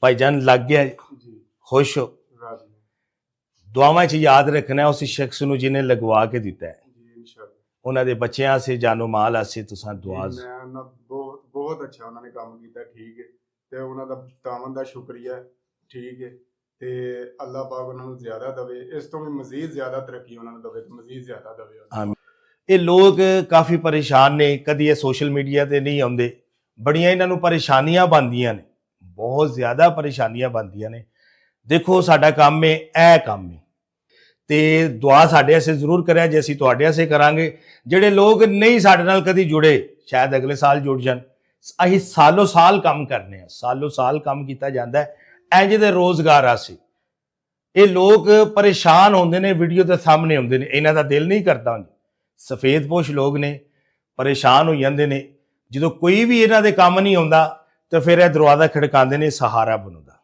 भाईजान लग गया खुश हो दुआवां च याद रखना है उस शख्स ਨੂੰ ਜਿਹਨੇ ਲਗਵਾ ਕੇ ਦਿੱਤਾ ਹੈ ਉਹਨਾਂ ਦੇ ਬੱਚਿਆਂ ਵਾਸਤੇ ਜਾਨੋ ਮਾਲ ਵਾਸਤੇ ਤੁਸੀਂ ਦੁਆ ਬਹੁਤ ਅੱਛਾ ਉਹਨਾਂ ਨੇ ਕੰਮ ਕੀਤਾ ਠੀਕ ਹੈ ਤੇ ਉਹਨਾਂ ਦਾ ਤਾਮਨ ਦਾ ਸ਼ੁਕਰੀਆ ਠੀਕ ਹੈ ਤੇ ਅੱਲਾਹ ਪਾਕ ਉਹਨਾਂ ਨੂੰ ਜ਼ਿਆਦਾ ਦੇਵੇ ਇਸ ਤੋਂ ਵੀ ਮਜ਼ੀਦ ਜ਼ਿਆਦਾ ਤਰੱਕੀ ਉਹਨਾਂ ਨੂੰ ਦੇਵੇ ਤੇ ਮਜ਼ੀਦ ਜ਼ਿਆਦਾ ਦੇਵੇ ਆਮੀਨ। ਇਹ ਲੋਕ ਕਾਫੀ ਪਰੇਸ਼ਾਨ ਨੇ ਕਦੀ ਇਹ ਸੋਸ਼ਲ ਮੀਡੀਆ ਤੇ ਨਹੀਂ ਆਉਂਦੇ ਬੜੀਆਂ ਇਹਨਾਂ ਨੂੰ ਪਰੇਸ਼ਾਨੀਆਂ ਬਣਦੀਆਂ ਨੇ ਬਹੁਤ ਜ਼ਿਆਦਾ ਪਰੇਸ਼ਾਨੀਆਂ ਬਣਦੀਆਂ ਨੇ ਦੇਖੋ ਸਾਡਾ ਕੰਮ ਹੈ ਇਹ ਕੰਮ ਹੈ ਤੇ ਦੁਆ ਸਾਡੇ ਵਾਸਤੇ ਜ਼ਰੂਰ ਕਰਿਆ ਜੇ ਅਸੀਂ ਤੁਹਾਡੇ ਵਾਸਤੇ ਕਰਾਂਗੇ ਜਿਹੜੇ ਲੋਕ ਨਹੀਂ ਸਾਡੇ ਨਾਲ ਕਦੀ ਜੁੜੇ ਸ਼ਾਇਦ ਅਗਲੇ ਸਾਲ ਜੁੜ ਜਾਣ ਅਸੀਂ ਸਾਲੋ ਸਾਲ ਕੰਮ ਕਰਨੇ ਆ ਸਾਲੋ ਸਾਲ ਕੰਮ ਕੀਤਾ ਜਾਂਦਾ ਹੈ ਇੰਜ ਦੇ ਰੋਜ਼ਗਾਰ ਆਸੇ ਇਹ ਲੋਕ ਪਰੇਸ਼ਾਨ ਹੁੰਦੇ ਨੇ ਵੀਡੀਓ ਦੇ ਸਾਹਮਣੇ ਹੁੰਦੇ ਨੇ ਇਹਨਾਂ ਦਾ ਦਿਲ ਨਹੀਂ ਕਰਦਾ ਸਫੇਦਪੋਸ਼ ਲੋਕ ਨੇ ਪਰੇਸ਼ਾਨ ਹੋ ਜਾਂਦੇ ਨੇ ਜਦੋਂ ਕੋਈ ਵੀ ਇਹਨਾਂ ਦੇ ਕੰਮ ਨਹੀਂ ਆਉਂਦਾ ਤਾਂ ਫਿਰ ਇਹ ਦਰਵਾਜ਼ਾ ਖੜਕਾਉਂਦੇ ਨੇ ਸਹਾਰਾ ਬਣਦਾ